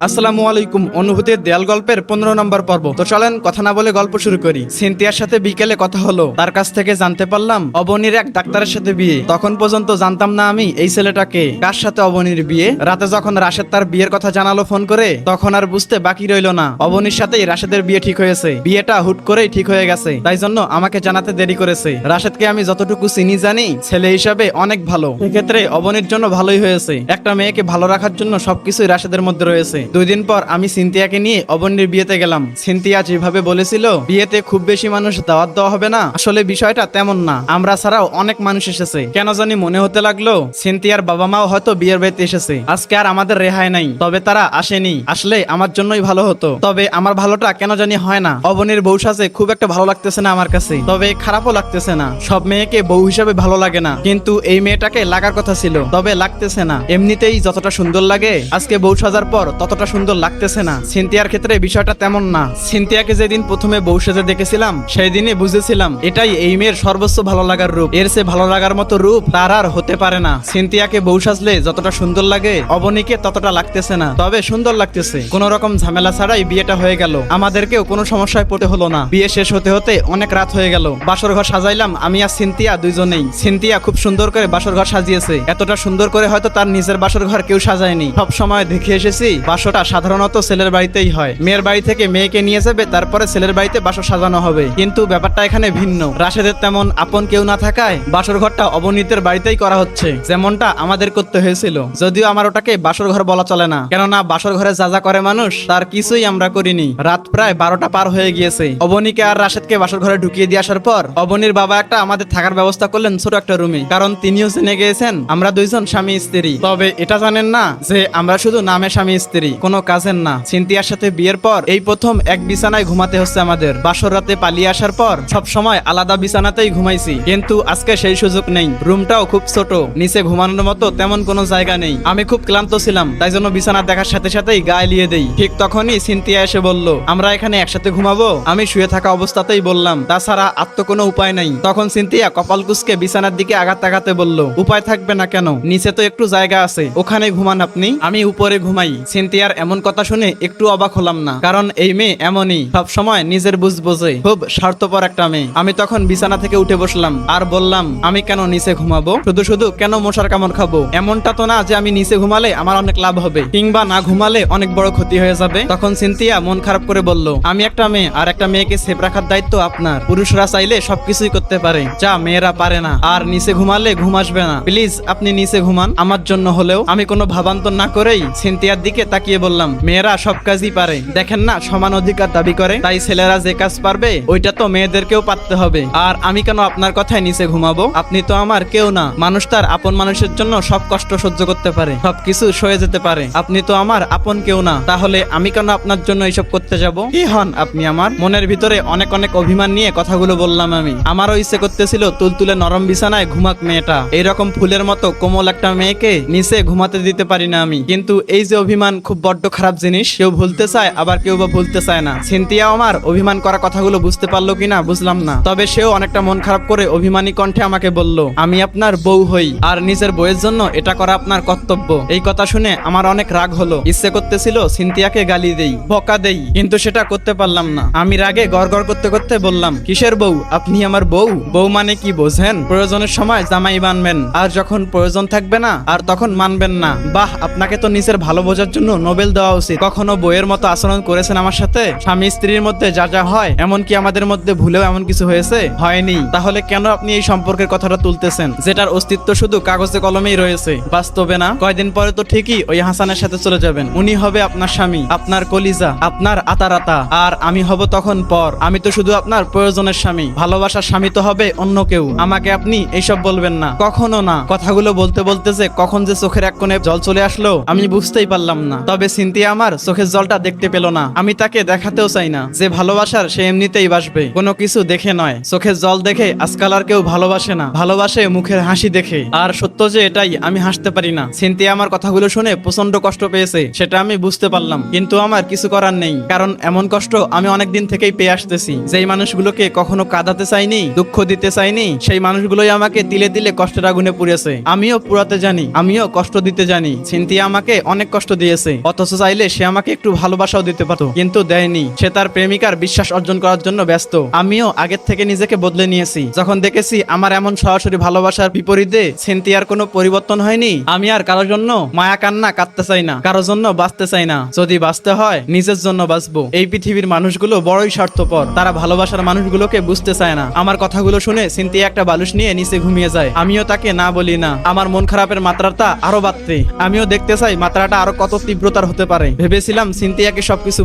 আসসালামু আলাইকুম। অনুভূতির দেয়াল গল্পের 15 নম্বর পর্ব। তো চলেন কথা না বলে গল্প শুরু করি। সিনথিয়ার সাথে বিকেলে কথা হলো, তার কাছ থেকে জানতে পারলাম অবনীর এক ডাক্তারের সাথে বিয়ে। তখন পর্যন্ত জানতাম না আমি এই ছেলেটাকে, কার সাথে অবনীর বিয়ে। রাতে যখন রাশেদ তার বিয়ের কথা জানালো ফোন করে, তখন আর বুঝতে বাকি রইলো না অবনীর সাথেই রাশেদের বিয়ে ঠিক হয়েছে। বিয়েটা হুট করেই ঠিক হয়ে গেছে, তাই জন্য আমাকে জানাতে দেরি করেছে। রাশেদকে আমি যতটুকু চিনি জানি, ছেলে হিসাবে অনেক ভালো। সেক্ষেত্রে অবনীর জন্য ভালোই হয়েছে। একটা মেয়েকে ভালো রাখার জন্য সবকিছুই রাশেদের মধ্যে রয়েছে। 2 দিন পর আমি সিনথিয়াকে নিয়ে অবনীর বিয়েতে গেলাম। সিনথিয়া যেভাবে বলেছিল বিয়েতে খুব বেশি মানুষ দাওয়াত দেওয়া হবে না, আসলে বিষয়টা তেমন না। আমরা ছাড়াও অনেক মানুষ এসেছে। কেন জানি মনে হতে লাগলো সিনথিয়ার বাবা মাও হয়তো বিয়ের বাড়িতে এসেছে। আজকে আর আমাদের রেহাই নাই। তবে তারা আসেনি, আসলে আমার জন্যই ভালো হতো। তবে আমার ভালোটা কেন জানি হয় না। অবনীর বউ সাজে খুব একটা ভালো লাগতেছে না আমার কাছে, তবে খারাপও লাগতেছে না। সব মেয়েকে বউ হিসাবে ভালো লাগে না, কিন্তু এই মেয়েটাকে লাগার কথা ছিল, তবে লাগতেছে না। এমনিতেই যতটা সুন্দর লাগে, আজকে বউ সাজার পর ততটা সুন্দর লাগতেছে না। সিনথিয়ার ক্ষেত্রে বিষয়টা তেমন না। সিনথিয়াকে যেদিন প্রথমে বউ সেজে দেখেছিলাম, সেই দিনই বুঝেছিলাম এটাই এই মেয়ের সর্বোচ্চ ভালো লাগার রূপ। এর চেয়ে ভালো লাগার মতো রূপ তার আর হতে পারে না। সিনথিয়াকে বউ সাজলে যতটা সুন্দর লাগে, অবনীকে ততটা লাগতেছে না। তবে সুন্দর লাগতেছে। কোন রকম ঝামেলা ছাড়াই বিয়েটা হয়ে গেল। আমাদেরকেও কোনো সমস্যায় পড়তে হলো না। বিয়ে শেষ হতে হতে অনেক রাত হয়ে গেল। বাসর ঘর সাজাইলাম আমি আর সিনথিয়া দুইজনেই। সিনথিয়া খুব সুন্দর করে বাসর ঘর সাজিয়েছে। এতটা সুন্দর করে হয়তো তার নিজের বাসর ঘর কেউ সাজায়নি। সব সময় দেখে এসেছি বাসরটা সাধারণত ছেলের বাড়িতেই হয়। মেয়ের বাড়ি থেকে মেয়েকে নিয়ে যাবে, তারপরে ছেলের বাড়িতে বাসর সাজানো হবে। কিন্তু ব্যাপারটা এখানে ভিন্ন। রাশেদের তেমন আপন কেউ না থাকায় বাসর ঘরটা অবনীতের বাড়িতেই করা হচ্ছে, যেমনটা আমাদের করতে হয়েছিল। যদিও আমার ওটাকে বাসর ঘর বলা চলে না, কেননা বাসর ঘরে যা যা করে মানুষ তার কিছুই আমরা করিনি। রাত প্রায় 12টা পার হয়ে গিয়েছে। অবনীকে আর রাশেদকে বাসর ঘরে ঢুকিয়ে দিয়ে আসার পর অবনীর বাবা একটা আমাদের থাকার ব্যবস্থা করলেন ছোট একটা রুমে, কারণ তিনিও জেনে গিয়েছেন আমরা দুইজন স্বামী স্ত্রী। তবে এটা জানেন না যে আমরা শুধু নামে স্বামী স্ত্রী, কোনো কাজের না। সিনথিয়ার সাথে বিয়ের পর এই প্রথম এক বিছানায় ঘুমাতে হচ্ছে আমাদের। বাসর রাতে পালিয়ে আসার পর সব সময় আলাদা বিছানাতেই ঘুমাইছি, কিন্তু আজকে সেই সুযোগ নেই। রুমটাও খুব ছোট, নিচে ঘুমানোর মতো তেমন কোনো জায়গা নেই। আমি খুব ক্লান্ত ছিলাম, তাই জন্য বিছানা দেখার সাথে সাথেই গায়ে লিয়ে দেই। ঠিক তখনই সিনথিয়া এসে বলল আমরা এখানে একসাথে ঘুমাবো। আমি শুয়ে থাকা অবস্থাতেই বললাম তাছাড়া আর তো কোনো উপায় নাই। তখন সিনথিয়া কপাল কুঁচকে বিছানার দিকে আঘাত তাকাতে বলল উপায় থাকবে না কেন, নিচে তো একটু জায়গা আছে, ওখানে ঘুমান আপনি, আমি উপরে ঘুমাই। সিনথিয়ার এমন কথা শুনে একটু অবাক হলাম না, কারণ এই মেয়ে এমনই, সব সময় নিজের বুঝ বোঝে, খুব স্বার্থপর একটা মেয়ে। আমি তখন বিছানা থেকে উঠে বসলাম আর বললাম আমি কেন নিচে ঘুমাবো, শুধু শুধু কেন মশার কামড় খাবো? এমনটা তো না যে আমি নিচে ঘুমালে আমার অনেক লাভ হবে, কিংবা না ঘুমালে অনেক বড় ক্ষতি হয়ে যাবে। তখন সিনথিয়া মন খারাপ করে বলল আমি একটা মেয়ে, আর একটা মেয়েকে সেফ রাখার দায়িত্ব আপনার। পুরুষরা চাইলে সবকিছুই করতে পারে, যা মেয়েরা পারে না। আর নিচে ঘুমালে ঘুম আসবে না, প্লিজ আপনি নিচে ঘুমান আমার জন্য হলেও। আমি কোনো ভাবান্তর না করেই সিনথিয়ার দিকে তাকিয়ে বললাম মেয়েরা সব কাজই পারে, দেখেন না সমান অধিকার দাবি করে, তাই ছেলেরা যে কাজ পারবে ওইটা তো মেয়েদেরকেও পারতে হবে। আর আমি কেন আপনার কথায় নিচে ঘুমাবো? আপনি তো আমার কেউ না। মানুষ তার আপন মানুষের জন্য সব কষ্ট সহ্য করতে পারে, সবকিছু সয়ে যেতে পারে। আপনি তো আমার আপন কেউ না, তাহলে আমি কেন আপনার জন্য এইসব করতে যাব? কি হন আপনি আমার? মনের ভিতরে অনেক অনেক অভিমান নিয়ে কথাগুলো বললাম আমি। আমারও ইচ্ছে করতেছিল তুলতুলে নরম বিছানায় ঘুমাক মেয়েটা। এইরকম ফুলের মতো কোমল একটা মেয়েকে নিচে ঘুমাতে দিতে পারি না আমি। কিন্তু এই যে অভিমান, খুব বড্ড খারাপ জিনিস। কেউ ভুলতে চায়, আবার কেউ বা ভুলতে চায় না। সিনথিয়াও আমার অভিমান করা কথাগুলো বুঝতে পারলো কিনা বুঝলাম না, তবে সেও অনেকটা মন খারাপ করে অভিমানী কণ্ঠে আমাকে বলল আমি আপনার বউ হই, আর নিজের বউয়ের জন্য এটা করা আপনার কর্তব্য। এই কথা শুনে আমার অনেক রাগ হলো। ইচ্ছে করতেছিল সিনথিয়াকে গালি দেই, বকা দেই, কিন্তু সেটা করতে পারলাম না। আমি রাগে গড়গড় করতে করতে বললাম কিসের বউ? আপনি আমার বউ? বউ মানে কি বোঝেন? প্রয়োজনের সময় জামাই বানবেন, আর যখন প্রয়োজন থাকবে না আর তখন মানবেন না। বাহ, আপনাকে তো নিজের ভালো বোঝার জন্য নোবেল দেওয়া উচিত। কখনো বইয়ের মতো আচরণ করেছেন আমার সাথে? স্বামী স্ত্রীর মধ্যে যা যা হয়, এমনকি আমাদের মধ্যে ভুলেও এমন কিছু হয়েছে? হয়নি। তাহলে কেন আপনি এই সম্পর্কের কথাটা তুলতেছেন, যেটার অস্তিত্ব শুধু কাগজে কলমেই রয়েছে, বাস্তবে না? কয়দিন পরে তো ঠিকই ওই হাসানের সাথে চলে যাবেন। উনি হবে আপনার স্বামী, আপনার কলিজা, আপনার আতারাতা, আর আমি হব তখন পর। আমি তো শুধু আপনার প্রয়োজনের স্বামী, ভালোবাসার স্বামী তো হবে অন্য কেউ। আমাকে আপনি এইসব বলবেন না, কখনো না। কথাগুলো বলতে বলতে যে কখন যে চোখের এক কোণে জল চলে আসলো আমি বুঝতেই পারলাম না। তবে সিনথিয়া আমার চোখের জলটা দেখতে পেল না। আমি তাকে দেখাতেও চাই না। যে ভালোবাসার সে এমনিতেই বাসবে, কোনো কিছু দেখে নয়। চোখের জল দেখে আজকাল আর কেউ ভালোবাসে না, ভালোবাসে মুখের হাসি দেখে। আর সত্য যে এটাই, আমি হাসতে পারি না। সিনথিয়া আমার কথাগুলো শুনে প্রচন্ড কষ্ট পেয়েছে, সেটা আমি বুঝতে পারলাম, কিন্তু আমার কিছু করার নেই, কারণ এমন কষ্ট আমি অনেকদিন থেকেই পেয়ে আসতেছি। যেই মানুষগুলোকে কখনো কাঁদাতে চাইনি, দুঃখ দিতে চাইনি, সেই মানুষগুলোই আমাকে তিলে তিলে কষ্টের আগুনে পুড়েছে। আমিও পুরাতে জানি, আমিও কষ্ট দিতে জানি। সিনথিয়া আমাকে অনেক কষ্ট দিয়েছে, অথচ চাইলে সে আমাকে একটু ভালোবাসাও দিতে পারতো, কিন্তু দেয়নি। সে তার প্রেমিকার বিশ্বাস অর্জন করার জন্য ব্যস্ত। আমিও আগের থেকে নিজেকে বদলে নিয়েছি। যখন দেখেছি আমার এমন সরাসরি ভালোবাসার বিপরীতে সিনথিয়ার কোনো পরিবর্তন হয়নি, আমি আর কারোর জন্য মায়া কান্না কাঁদতে চাই না, কারোর জন্য বাঁচতে চাই না। যদি বাঁচতে হয় নিজের জন্য বাঁচবো। এই পৃথিবীর মানুষগুলো বড়ই স্বার্থপর, তারা ভালোবাসার মানুষগুলোকে বুঝতে চায় না। আমার কথাগুলো শুনে সিনথিয়া একটা বালুশ নিয়ে নিচে ঘুমিয়ে যায়। আমিও তাকে না বলি না। আমার মন খারাপের মাত্রাটা আরো বাড়তে, আমিও দেখতে চাই মাত্রাটা আরো কত তীব্রতার হতে পারে। ভেবেছিলাম সিনথিয়াকে সবকিছু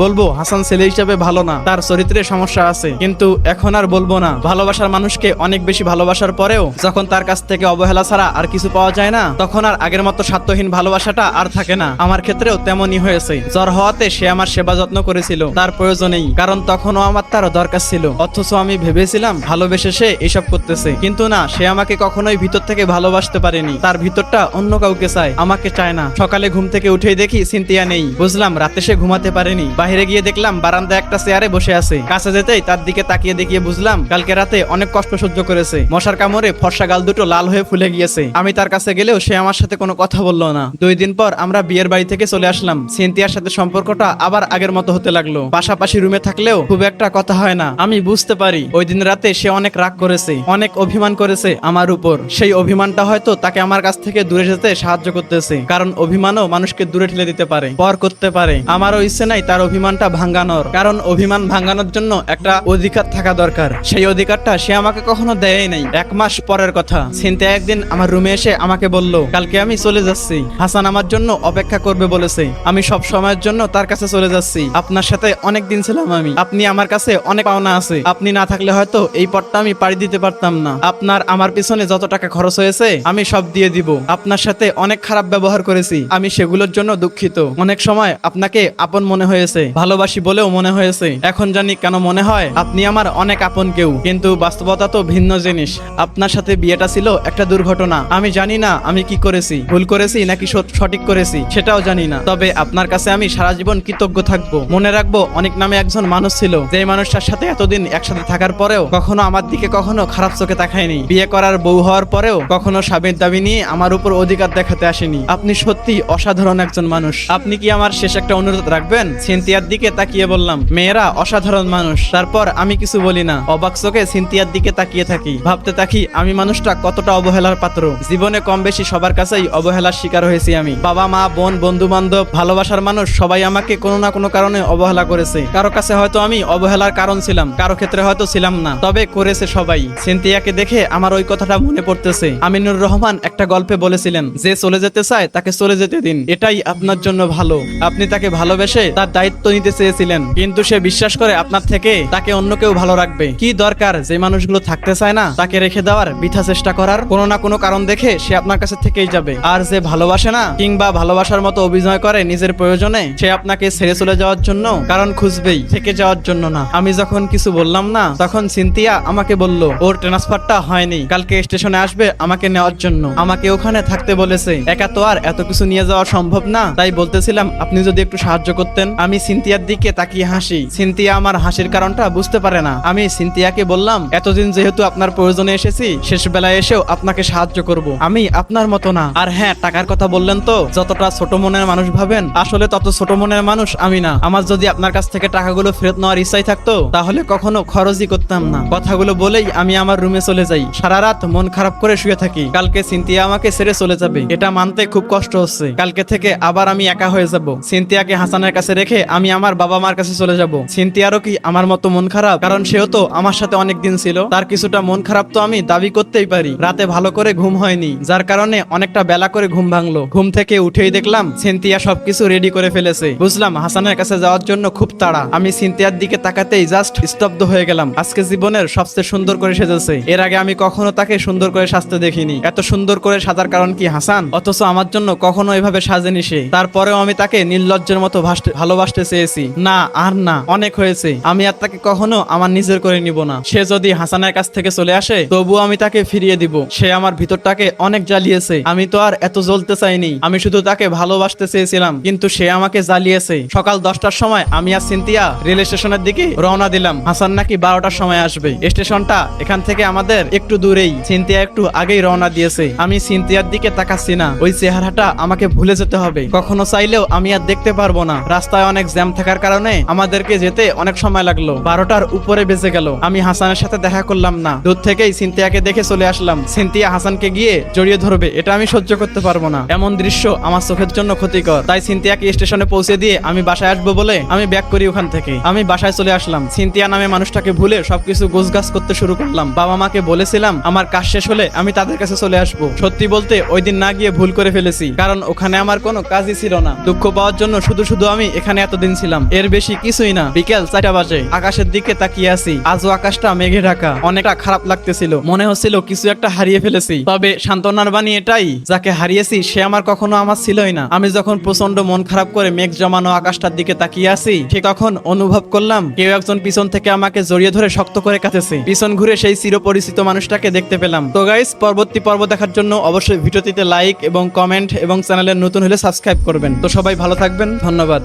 বলবো হাসান ছেলে হিসেবে ভালো না, তার চরিত্রে সমস্যা আছে, কিন্তু এখন আর বলবো না। ভালোবাসার মানুষকে অনেক বেশি ভালোবাসার পরেও যখন তার কাছ থেকে অবহেলা ছাড়া আর কিছু পাওয়া যায় না, তখন আর আগের মতো স্বার্থহীন ভালোবাসাটা আর থাকে না। আমার ক্ষেত্রেও তেমনই হয়েছে। জ্বর হওয়াতে সে আমার সেবা যত্ন করেছিল, তার প্রয়োজনেই, কারণ তখনও আমার তার দরকার ছিল। অথচ আমি ভেবেছিলাম ভালোবেসে সে এসব করতেছে, কিন্তু না, সে আমাকে কখনোই ভিতর থেকে ভালোবাসতে পারেনি। তার ভিতরটা অন্য কাউকে চায়, আমাকে চায় না। সকালে ঘুম থেকে উঠেই দেখি সিনথিয়া নেই। বুঝলাম রাতে সে ঘুমাতে পারেনি। বাইরে গিয়ে দেখলাম বারান্দায় একটা চেয়ারে বসে আছে। কাছে যেতেই তার দিকে তাকিয়ে দেখিয়ে বুঝলাম কালকে রাতে অনেক কষ্ট সহ্য করেছে। মশার কামড়ে ফর্সা গাল দুটো লাল হয়ে ফুলে গিয়েছে। আমি তার কাছে গেলেও সে আমার সাথে কোনো কথা বললো না। 2 দিন পর আমরা বিয়ের বাড়ি থেকে চলে আসলাম। সিনথিয়ার সাথে সম্পর্কটা আবার আগের মতো হতে লাগলো। পাশাপাশি রুমে থাকলেও খুব একটা কথা হয় না। আমি বুঝতে পারি ওই দিন রাতে সে অনেক রাগ করেছে, অনেক অভিমান করেছে আমার উপর। সেই অভিমানটা হয়তো তাকে আমার কাছ থেকে দূরে যেতে সাহায্য করতেছে, কারণ অভিমানও মানুষকে দূরে ঠেলে দিতে পারে, পর করতে পারে। আমারও ইচ্ছে নাই তার অভিমানটা ভাঙানোর, কারণ অভিমান ভাঙানোর জন্য একটা অধিকার থাকা দরকার। সেই অধিকারটা সে আমাকে কখনো দেয়ই নাই। 1 মাস পরের কথা, সিনথিয়া একদিন আমার রুমে এসে আমাকে বলল, কালকে আমি চলে যাচ্ছি, হাসান আমার জন্য অপেক্ষা করবে বলেছে। আমি সব সময়ের জন্য তার কাছে চলে যাচ্ছি। আপনার সাথে অনেক দিন ছিলাম আমি, আপনি আমার কাছে অনেক পাওনা আছে। আপনি না থাকলে হয়তো এই পথটা আমি পাড়ি দিতে পারতাম না। আপনার আমার পিছনে যত টাকা খরচ হয়েছে আমি সব দিয়ে দিব। আপনার সাথে অনেক খারাপ ব্যবহার করেছি, আমি সেগুলোর জন্য দুঃখিত। অনেক সময় আপনাকে আপন মনে হয়েছে, ভালোবাসি বলেও মনে হয়েছে। এখন জানি কেন মনে হয় আপনি আমার অনেক আপন কেউ, কিন্তু বাস্তবতা তো ভিন্ন জিনিস। আপনার সাথে বিয়েটা ছিল একটা দুর্ঘটনা। আমি জানি না আমি কি করেছি, ভুল করেছি নাকি সঠিক করেছি সেটাও জানি না। তবে আপনার কাছে আমি সারা জীবন কৃতজ্ঞ থাকবো। মনে রাখবো অনেক নামে একজন মানুষ ছিল, যে মানুষটার সাথে এতদিন একসাথে থাকার পরেও কখনো আমার দিকে কখনো খারাপ চোখে তাকায়নি। বিয়ে করার বউ হওয়ার পরেও কখনো স্বামীর দাবি নিয়ে আমার উপর অধিকার দেখাতে আসেনি। আপনি সত্যি অসাধারণ একজন মানুষ। আপনি কি আমার শেষ একটা অনুরোধ রাখবেন? সিনথিয়ার দিকে তাকিয়ে বললাম, মেয়েরা অসাধারণ মানুষ। তারপর আমি কিছু বলি না, অবাক চোখে সিনথিয়ার দিকে তাকিয়ে থাকি। ভাবতে থাকি আমি মানুষটা কতটা অবহেলার পাত্র। জীবনে কম বেশি সবার কাছেই অবহেলার শিকার হয়েছি আমি। বাবা মা বোন বন্ধু বান্ধব ভালোবাসার মানুষ সবাই আমাকে কোনো না কোনো কারণে অবহেলা করেছে। কারো কাছে হয়তো আমি অবহেলার কারণ ছিলাম, কারো ক্ষেত্রে হয়তো ছিলাম না, তবে করেছে সবাই। সিনথিয়াকে দেখে আমার ওই কথাটা মনে পড়তেছে। আমিনুর রহমান একটা গল্পে বলেছিলেন, যে চলে যেতে চায় তাকে চলে যেতে দিন, এটাই আপনার জন্য ভালো। আপনি তাকে ভালোবেসে তার দায়িত্ব নিতে চেয়েছিলেন, কিন্তু সে বিশ্বাস করে আপনার থেকে তাকে অন্য কেউ ভালো রাখবে। কি দরকার যে মানুষগুলো থাকতে চায় না তাকে রেখে দেওয়ার, বৃথা চেষ্টা করার? কোনো না কোনো কারণ দেখে সে আপনার কাছে থেকেই যাবে। আর যে ভালোবাসে না কিংবা ভালোবাসার মতো অভিনয় করে নিজের প্রয়োজনে, সে আপনাকে ছেড়ে চলে যাওয়ার জন্য কারণ খুঁজবেই, থেকে যাওয়ার জন্য না। আমি যখন কিছু বললাম না, তখন সিনথিয়া আমাকে বলল ওর ট্রান্সফারটা হয়নি, কালকে স্টেশনে আসবে আমাকে নেওয়ার জন্য। আমাকে ওখানে থাকতে বলেছে, একা তো আর এত কিছু নিয়ে যাওয়া সম্ভব না। তাই বলতেছিলাম আপনি যদি একটু সাহায্য করতেন। আমি সিনথিয়ার দিকে তাকিয়ে হাসি। সিনথিয়া আমার হাসির কারণটা বুঝতে পারে না। আমি সিনথিয়াকে বললাম, এতদিন যেহেতু আপনার প্রয়োজনে এসেছি, শেষ বেলায় এসেও আপনাকে সাহায্য করব। আমি আপনার মতো না। আর হ্যাঁ, টাকার কথা বললেন তো, যতটা ছোট মনের মানুষ ভাবেন, আসলে তত ছোট মনের মানুষ আমি না। আমার যদি আপনার কাছ থেকে টাকাগুলো ফেরত নেওয়ার ইচ্ছাই থাকতো, তাহলে কখনো খরচই করতাম না। কথাগুলো বলেই আমি আমার রুমে চলে যাই। সারা রাত মন খারাপ করে শুয়ে থাকি। কালকে সিনথিয়া আমাকে ছেড়ে চলে যাবে, এটা মানতে খুব কষ্ট হচ্ছে। কালকে থেকে আবার আমি একা হয়ে যাব। সিনথিয়াকে হাসানের কাছে রেখে আমি আমার বাবা মার কাছে চলে যাব। সিনথিয়ারও কি আমার মতো মন খারাপ? কারণ সেও তো আমার সাথে অনেক দিন ছিল, তার কিছুটা মন খারাপ তো আমি দাবি করতেই পারি। রাতে ভালো করে ঘুম হয়নি, যার কারণে অনেকটা বেলা করে ঘুম ভাঙলো। ঘুম থেকে উঠেই দেখলাম সিনথিয়া সবকিছু রেডি করে ফেলেছে। বুঝলাম হাসানের কাছে যাওয়ার জন্য খুব তাড়া। আমি সিনথিয়ার দিকে তাকাতেই জাস্ট স্তব্ধ হয়ে গেলাম। আজকে জীবনের সবচেয়ে সুন্দর করে সেজেছে। এর আগে আমি কখনো তাকে সুন্দর করে সাজতে দেখিনি। এত সুন্দর করে সাজার কারণ কি হাসান? অথচ আমার জন্য কখনো এভাবে সাজেনি সে। তারপরেও আমি তাকে নির্লজ্জের মতো ভালোবাসতে চেয়েছি। না, আর না, অনেক হয়েছে। আমি আর তাকে কখনো আমার নিজের করে নিব না। সে যদি হাসানের কাছ থেকে চলে আসে, তবুও আমি তাকে ফিরিয়ে দিব। সে আমার ভিতরটাকে অনেক জ্বালিয়েছে। আমি তো আর এত জ্বলতে চাইনি, আমি শুধু তাকে ভালোবাসতে চেয়েছিলাম, কিন্তু সে আমাকে জ্বালিয়েছে। সকাল 10টার সময় আমি আর সিনথিয়া রেল স্টেশনের দিকে রওনা দিলাম। হাসান নাকি 12টার সময় আসবে। স্টেশনটা এখান থেকে আমাদের একটু দূরেই। সিনথিয়া একটু আগেই রওনা দিয়েছে। আমি সিনথিয়ার দিকে তাকাচ্ছি না। ওই চেহারাটা আমাকে ভুলে যেতে হবে। কখনো চাইলেও আমি আর দেখতে পারবো না। রাস্তায় অনেক জ্যাম থাকার কারণে আমাদেরকে যেতে অনেক সময় লাগলো। 12টার উপরে বেজে গেল। আমি হাসানের সাথে দেখা করলাম না। দূর থেকেই সিনথিয়াকে দেখে চলে আসলাম। সিনথিয়া হাসানকে গিয়ে জড়িয়ে ধরবে, এটা আমি সহ্য করতে পারবো না। এমন দৃশ্য আমার চোখের জন্য ক্ষতিকর। তাই সিনথিয়াকে স্টেশনে পৌঁছে দিয়ে আমি বাসায় আসবো বলে আমি ব্যাক করি ওখান থেকে। আমি বাসায় চলে আসলাম। সিনথিয়া নামে মানুষটাকে ভুলে সবকিছু গোছগাছ করতে শুরু করলাম। বাবা মাকে বলেছিলাম আমার কাজ শেষ হলে আমি তাদের কাছে চলে আসবো। সত্যি বলতে ওই দিন না গিয়ে ভুল করে ফেলেছি, কারণ ওখানে আমার কোনো কাজই ছিল না। দুঃখ পাওয়ার জন্য শুধু শুধু আমি এখানে এতদিন ছিলাম, এর বেশি কিছুই না। বিকেল 4টা বাজে, আকাশের দিকে তাকিয়ে আছি। আজও আকাশটা মেঘে ঢাকা। অনেকটা খারাপ লাগতেছিল, মনে হচ্ছিল কিছু একটা হারিয়ে ফেলেছি। তবে সান্ত্বনার বাণী এটাই, যাকে হারিয়েছি সে আমার কখনো আমার ছিলই না। আমি যখন প্রচন্ড মন খারাপ করে মেঘ জমানো আকাশটার দিকে তাকিয়ে আছি, ঠিক তখন অনুভব করলাম কেউ একজন পিছন থেকে আমাকে জড়িয়ে ধরে শক্ত করে কাঁদেছে। পিছন ঘুরে সেই চিরপরিচিত মানুষটাকে দেখতে পেলাম। তো গাইস, পরবর্তী পর্ব দেখার জন্য অবশ্যই ভিডিওটিতে লাইক এবং কমেন্ট এবং চ্যানেলে নতুন হলে সাবস্ক্রাইব করবেন। তো সবাই ভালো থাকবেন, ধন্যবাদ।